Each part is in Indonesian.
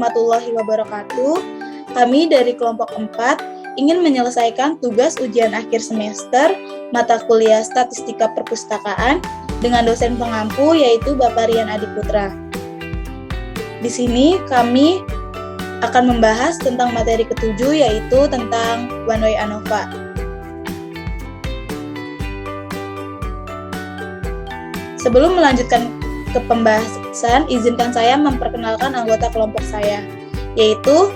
warahmatullahi wabarakatuh. Kami dari kelompok 4 ingin menyelesaikan tugas ujian akhir semester mata kuliah Statistika Perpustakaan dengan dosen pengampu yaitu Bapak Rian Adiputra. Di sini kami akan membahas tentang materi ketujuh yaitu tentang One Way ANOVA. Sebelum melanjutkan ke pembahasan, izinkan saya memperkenalkan anggota kelompok saya, yaitu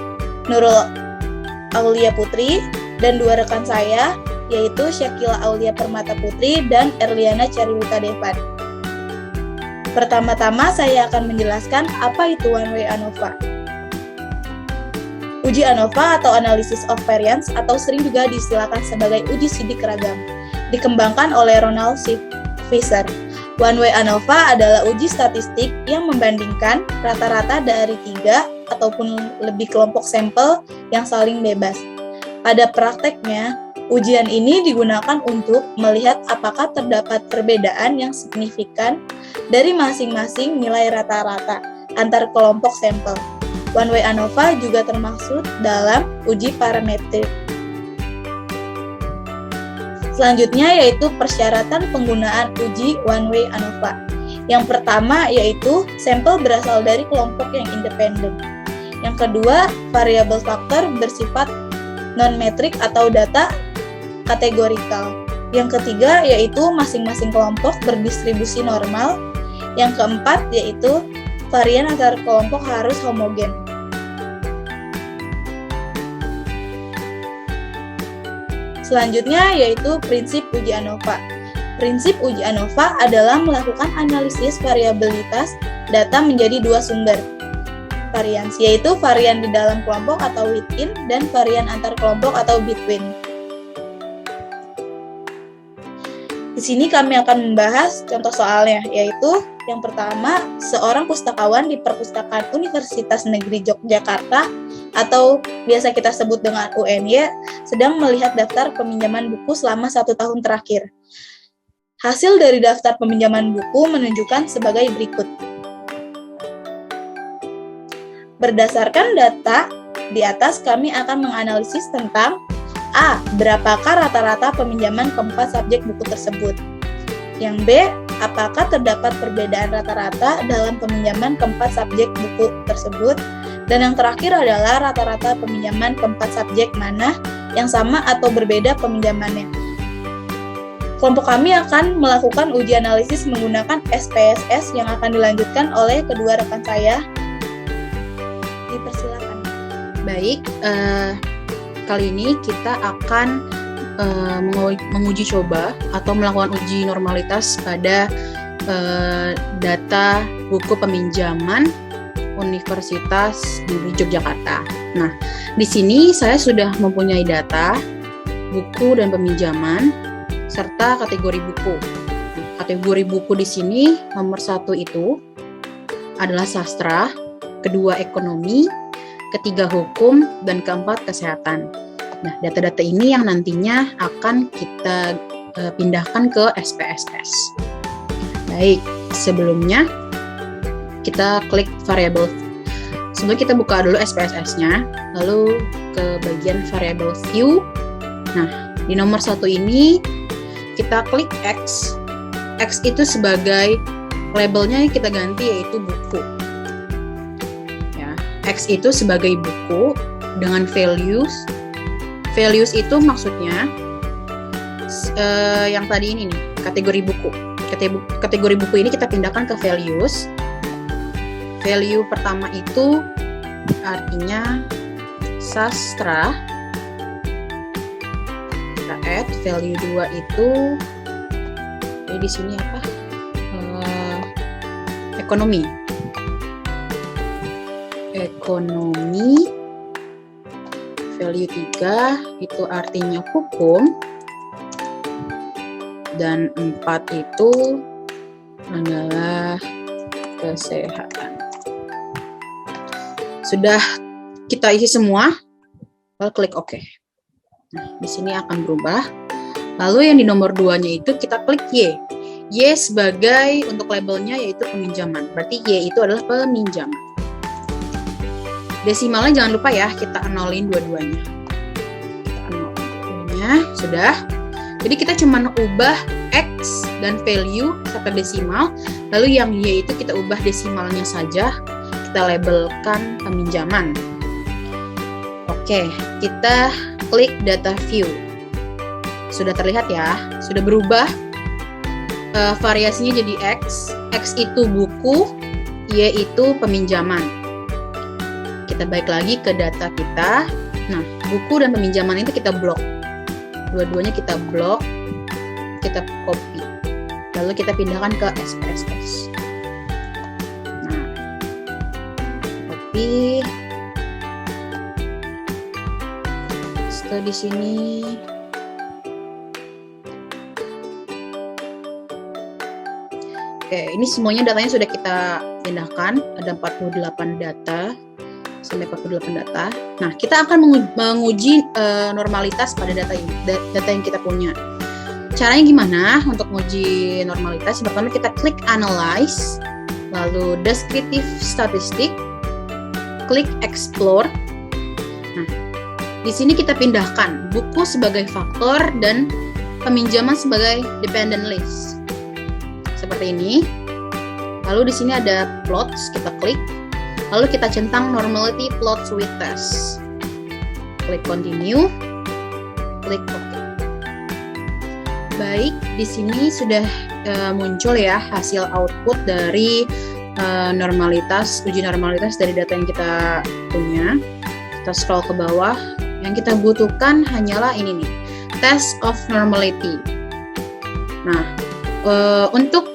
Nurul Aulia Putri dan dua rekan saya, yaitu Syakila Aulia Permata Putri dan Erliana Cariwita Devan. Pertama-tama saya akan menjelaskan apa itu One Way ANOVA. Uji ANOVA atau Analysis of Variance atau sering juga diistilahkan sebagai uji sidik ragam, dikembangkan oleh Ronald C. Fisher. One Way ANOVA adalah uji statistik yang membandingkan rata-rata dari 3 ataupun lebih kelompok sampel yang saling bebas. Pada prakteknya, ujian ini digunakan untuk melihat apakah terdapat perbedaan yang signifikan dari masing-masing nilai rata-rata antar kelompok sampel. One Way ANOVA juga termasuk dalam uji parametrik. Selanjutnya yaitu persyaratan penggunaan uji One Way ANOVA. Yang pertama yaitu sampel berasal dari kelompok yang independen. Yang kedua, variabel faktor bersifat non-metrik atau data kategorikal. Yang ketiga yaitu masing-masing kelompok berdistribusi normal. Yang keempat yaitu varian antar kelompok harus homogen. Selanjutnya yaitu prinsip uji ANOVA. Prinsip uji ANOVA adalah melakukan analisis variabilitas data menjadi dua sumber varians, yaitu varian di dalam kelompok atau within dan varian antar kelompok atau between. Di sini kami akan membahas contoh soalnya, yaitu yang pertama, seorang pustakawan di Perpustakaan Universitas Negeri Yogyakarta atau biasa kita sebut dengan UNY sedang melihat daftar peminjaman buku selama 1 tahun terakhir. Hasil dari daftar peminjaman buku menunjukkan sebagai berikut. Berdasarkan data di atas, kami akan menganalisis tentang A. Berapakah rata-rata peminjaman keempat subjek buku tersebut? Yang B. Apakah terdapat perbedaan rata-rata dalam peminjaman keempat subjek buku tersebut? Dan yang terakhir adalah rata-rata peminjaman keempat subjek mana yang sama atau berbeda peminjamannya. Kelompok kami akan melakukan uji analisis menggunakan SPSS yang akan dilanjutkan oleh kedua rekan saya. Dipersilakan. Baik, kali ini kita akan menguji coba atau melakukan uji normalitas pada data buku peminjaman Universitas Negeri Yogyakarta. Nah, di sini saya sudah mempunyai data buku dan peminjaman serta kategori buku. Kategori buku di sini nomor 1 itu adalah sastra, kedua ekonomi, ketiga hukum, dan keempat kesehatan. Nah, data-data ini yang nantinya akan kita pindahkan ke SPSS. Baik, sebelumnya kita klik variable. Sebelum kita buka dulu SPSS-nya, lalu ke bagian variable view. Nah, di nomor 1 ini kita klik X. X itu sebagai labelnya yang kita ganti yaitu buku. Ya, X itu sebagai buku dengan values. Values itu maksudnya yang tadi ini nih, kategori buku. Kategori buku ini kita pindahkan ke values. Value pertama itu artinya sastra. Kita add value 2 itu jadi di sini apa? Ekonomi. Ekonomi. Value 3 itu artinya hukum. Dan 4 itu adalah kesehatan. Sudah kita isi semua, lalu klik OK. Nah, di sini akan berubah. Lalu yang di nomor 2-nya itu kita klik Y. Y sebagai untuk labelnya yaitu peminjaman. Berarti Y itu adalah peminjaman. Desimalnya jangan lupa ya, kita nolin dua-duanya. Kita nolin dua-duanya, sudah. Jadi kita cuma ubah X dan value serta desimal, lalu yang Y itu kita ubah desimalnya saja, kita labelkan peminjaman. Oke, kita klik data view. Sudah terlihat ya, sudah berubah variasinya jadi X. X itu buku, Y itu peminjaman. Kita balik lagi ke data kita. Nah, buku dan peminjaman itu kita blok. Dua-duanya kita blok, kita copy, lalu kita pindahkan ke SPSS. Nah, copy, setelah di sini oke, ini semuanya datanya sudah kita pindahkan, ada 48 data sampai 48 data. Nah, kita akan menguji normalitas pada data ini, data yang kita punya. Caranya gimana untuk menguji normalitas? Pertama kita klik Analyze, lalu Descriptive Statistic, klik Explore. Nah, di sini kita pindahkan buku sebagai faktor dan peminjaman sebagai dependent list. Seperti ini. Lalu di sini ada plots, kita klik. Lalu kita centang normality plots with test. Klik continue, klik OK. Baik, di sini sudah muncul ya hasil output dari uji normalitas dari data yang kita punya. Kita scroll ke bawah. Yang kita butuhkan hanyalah ini nih, test of normality. Nah, untuk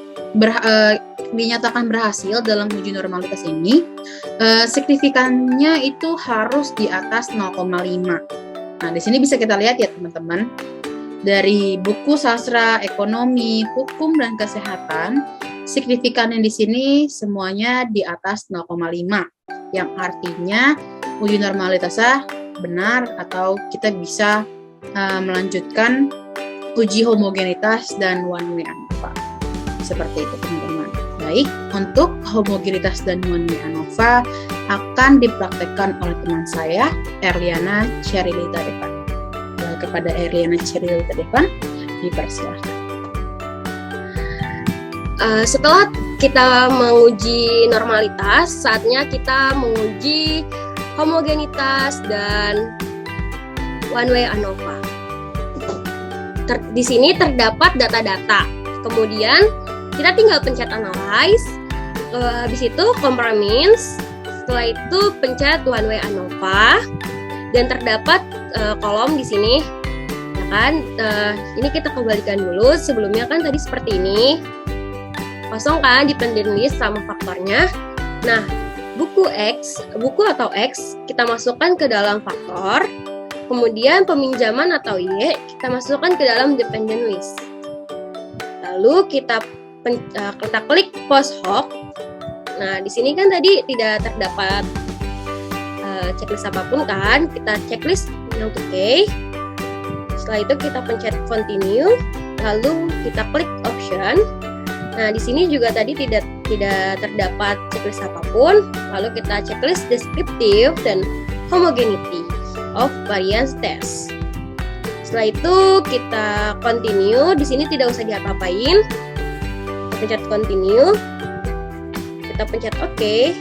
dinyatakan berhasil dalam uji normalitas ini, signifikannya itu harus di atas 0,5. Nah, di sini bisa kita lihat ya teman-teman, dari buku sastra, ekonomi, hukum, dan kesehatan, signifikannya di sini semuanya di atas 0,5, yang artinya uji normalitasnya benar atau kita bisa melanjutkan uji homogenitas dan one way ANOVA. Seperti itu teman-teman. Baik, untuk homogenitas dan one way ANOVA akan dipraktekkan oleh teman saya, Erliana Cherilita Devan. Kepada Erliana Cherilita Devan, dipersilahkan. Setelah kita menguji normalitas, saatnya kita menguji homogenitas dan one way ANOVA. Di sini terdapat data-data. Kemudian kita tinggal pencet analyze, habis itu compare means, setelah itu pencet one way ANOVA, dan terdapat kolom di sini, ya kan? Ini kita kembalikan dulu. Sebelumnya kan tadi seperti ini, kosong kan dependent list sama faktornya. Nah, buku atau X kita masukkan ke dalam faktor. Kemudian peminjaman atau Y kita masukkan ke dalam dependent list. Lalu kita klik post hoc. Nah, di sini kan tadi tidak terdapat checklist apapun kan. Kita checklist yang oke. Setelah itu kita pencet continue. Lalu kita klik option. Nah, di sini juga tadi tidak terdapat checklist apapun. Lalu kita checklist descriptive dan homogeneity of variance test. Setelah itu kita continue. Di sini tidak usah diapa-apain. Kita pencet continue. Kita pencet OK.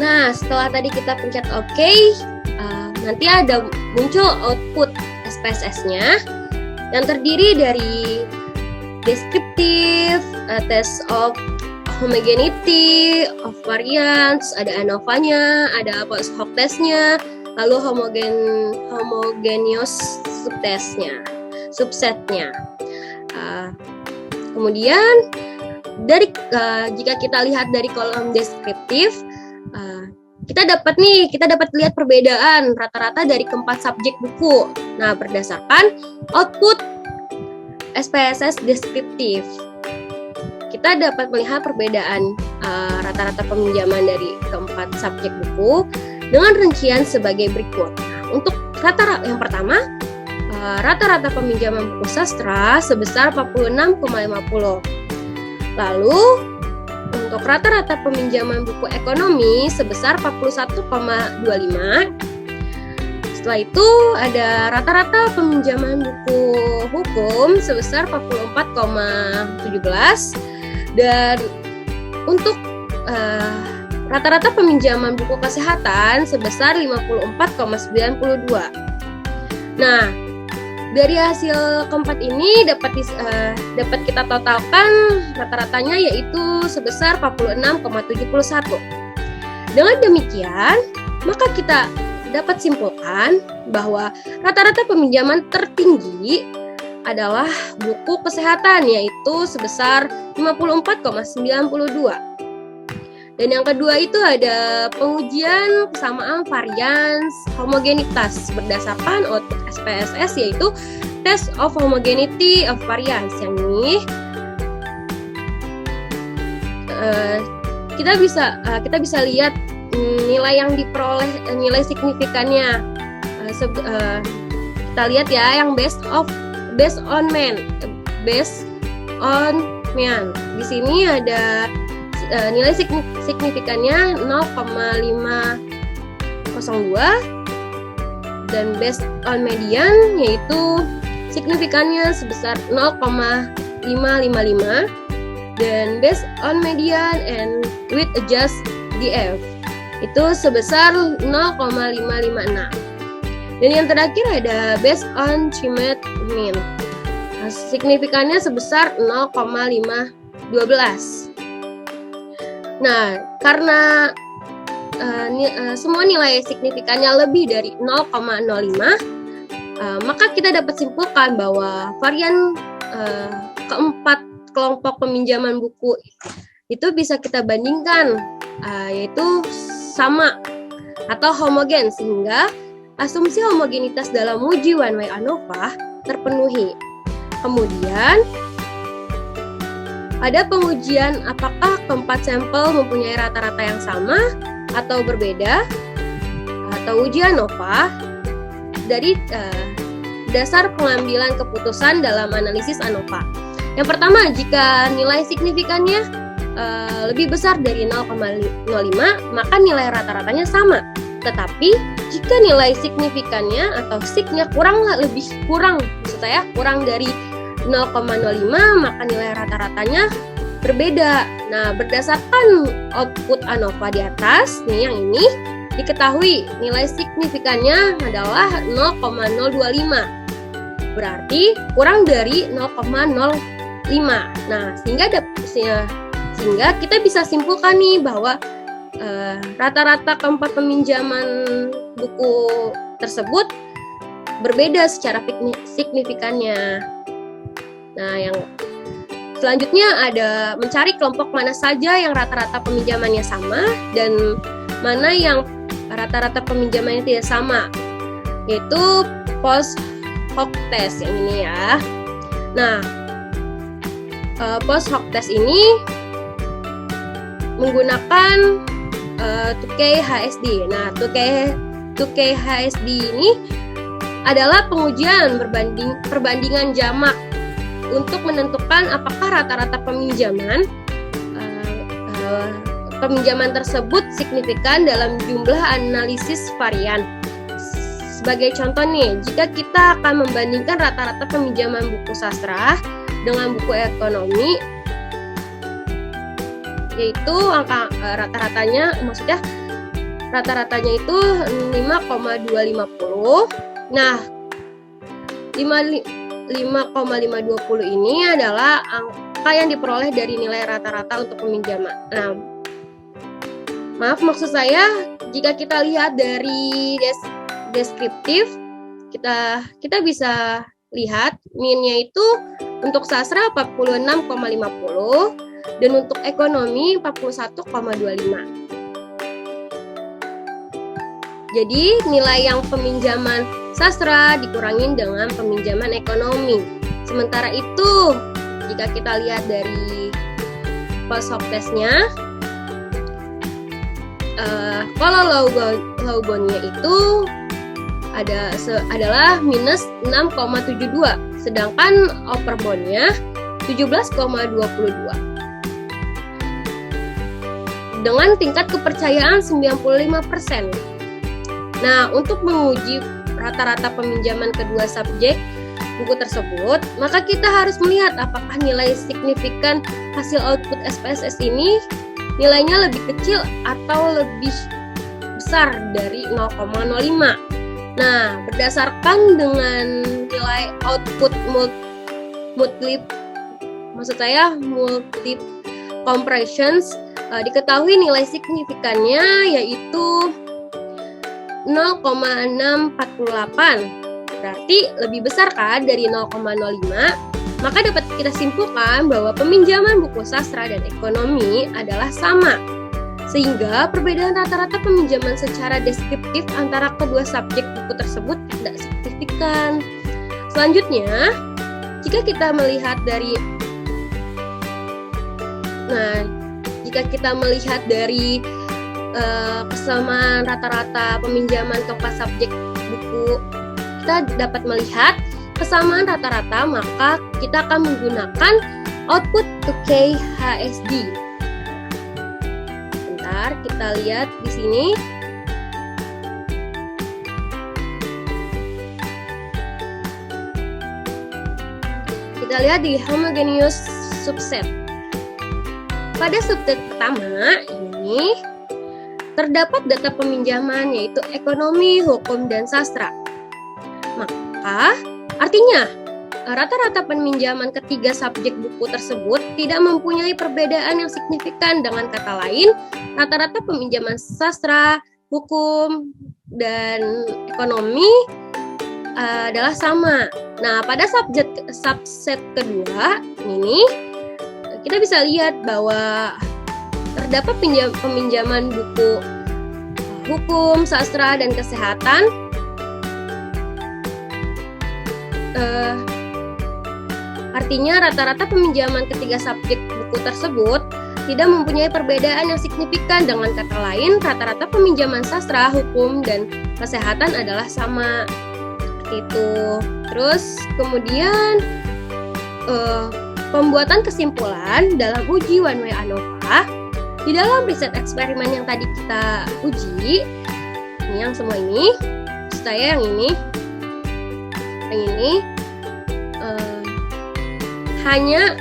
Nah, setelah tadi kita pencet OK, nanti ada muncul output SPSS-nya yang terdiri dari descriptive, test of homogeneity, of variance, ada ANOVA-nya, ada post hoc test-nya, lalu homogeneous subsetnya. Kemudian jika kita lihat dari kolom deskriptif, kita dapat lihat perbedaan rata-rata dari keempat subjek buku. Nah, berdasarkan output SPSS deskriptif, kita dapat melihat perbedaan rata-rata peminjaman dari keempat subjek buku dengan rincian sebagai berikut. Nah, untuk rata-rata yang pertama, rata-rata peminjaman buku sastra sebesar 46,50. Lalu untuk rata-rata peminjaman buku ekonomi sebesar 41,25. Setelah itu ada rata-rata peminjaman buku hukum sebesar 44,17, dan untuk rata-rata peminjaman buku kesehatan sebesar 54,92. Nah, dari hasil keempat ini dapat kita totalkan rata-ratanya yaitu sebesar 46,71. Dengan demikian, maka kita dapat simpulkan bahwa rata-rata peminjaman tertinggi adalah buku kesehatan yaitu sebesar 54,92. Dan yang kedua itu ada pengujian kesamaan varians homogenitas berdasarkan output SPSS yaitu Test of Homogeneity of Variance. Yang ini kita bisa lihat nilai yang diperoleh, nilai signifikannya. Kita lihat ya yang based on man. Di sini ada nilai signifikannya 0,502 dan based on median yaitu signifikannya sebesar 0,555 dan based on median and with adjust DF itu sebesar 0,556. Dan yang terakhir ada based on trimmed mean. Signifikannya sebesar 0,512. Nah, karena semua nilai signifikannya lebih dari 0,05, maka kita dapat simpulkan bahwa varian keempat kelompok peminjaman buku itu bisa kita bandingkan, yaitu sama atau homogen, sehingga asumsi homogenitas dalam uji one way ANOVA terpenuhi. Kemudian ada pengujian apakah keempat sampel mempunyai rata-rata yang sama atau berbeda, atau uji ANOVA dari dasar pengambilan keputusan dalam analisis ANOVA. Yang pertama, jika nilai signifikannya lebih besar dari 0,05, maka nilai rata-ratanya sama. Tetapi jika nilai signifikannya atau signya kurang dari 0,05, maka nilai rata-ratanya berbeda. Nah, berdasarkan output ANOVA di atas, nih yang ini, diketahui nilai signifikannya adalah 0,025. Berarti kurang dari 0,05. Nah, sehingga kita bisa simpulkan nih bahwa rata-rata keempat peminjaman buku tersebut berbeda secara signifikannya. Nah, yang selanjutnya ada mencari kelompok mana saja yang rata-rata peminjamannya sama dan mana yang rata-rata peminjamannya tidak sama, yaitu post hoc test yang ini ya. Nah, post hoc test ini menggunakan 2K HSD. Nah, 2K HSD ini adalah pengujian perbandingan jamak untuk menentukan apakah rata-rata peminjaman tersebut signifikan dalam jumlah analisis varian. Sebagai contoh nih, jika kita akan membandingkan rata-rata peminjaman buku sastra dengan buku ekonomi, yaitu angka rata-ratanya itu 5,250. Nah, 5,520 ini adalah angka yang diperoleh dari nilai rata-rata untuk peminjaman. Nah, maksud saya jika kita lihat dari deskriptif, kita bisa lihat minnya itu untuk sastra 46,50 dan untuk ekonomi 41,25. Jadi nilai yang peminjaman sastra dikurangin dengan peminjaman ekonomi. Sementara itu, jika kita lihat dari post hoc testnya, kalau low boundnya itu adalah minus 6,72, sedangkan upper boundnya 17,22 dengan tingkat kepercayaan 95%. Nah, untuk menguji rata-rata peminjaman kedua subjek buku tersebut, maka kita harus melihat apakah nilai signifikan hasil output SPSS ini nilainya lebih kecil atau lebih besar dari 0,05. Nah, berdasarkan dengan nilai output multi compressions, diketahui nilai signifikannya yaitu 0,648. Berarti lebih besar kan dari 0,05. Maka dapat kita simpulkan bahwa peminjaman buku sastra dan ekonomi adalah sama. Sehingga perbedaan rata-rata peminjaman secara deskriptif antara kedua subjek buku tersebut tidak signifikan. Selanjutnya, jika kita melihat dari kesamaan rata-rata peminjaman keempat subjek buku, kita dapat melihat kesamaan rata-rata, maka kita akan menggunakan output to KHSD. Bentar, kita lihat di sini. Kita lihat di homogeneous subset. Pada subset pertama ini terdapat data peminjaman yaitu ekonomi, hukum, dan sastra. Maka artinya rata-rata peminjaman ketiga subjek buku tersebut tidak mempunyai perbedaan yang signifikan. Dengan kata lain, rata-rata peminjaman sastra, hukum, dan ekonomi adalah sama. Nah, pada subset kedua ini kita bisa lihat bahwa terdapat peminjaman buku hukum, sastra, dan kesehatan. Artinya rata-rata peminjaman ketiga subjek buku tersebut tidak mempunyai perbedaan yang signifikan. Dengan kata lain, rata-rata peminjaman sastra, hukum, dan kesehatan adalah sama. Seperti itu. Terus kemudian pembuatan kesimpulan dalam uji one way ANOVA. Di dalam riset eksperimen yang tadi kita uji, ini yang semua ini, saya yang ini, hanya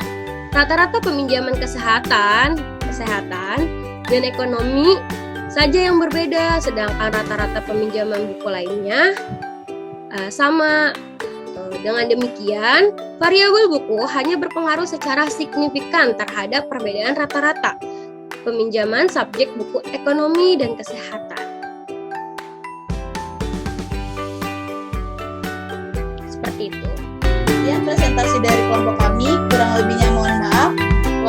rata-rata peminjaman kesehatan dan ekonomi saja yang berbeda, sedangkan rata-rata peminjaman buku lainnya sama. Dengan demikian, variabel buku hanya berpengaruh secara signifikan terhadap perbedaan rata-rata peminjaman subjek buku ekonomi dan kesehatan. Seperti itu. Sekian presentasi dari kelompok kami, kurang lebihnya mohon maaf.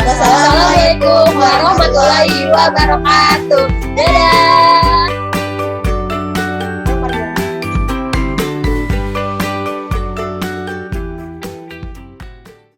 Wassalamualaikum warahmatullahi wabarakatuh.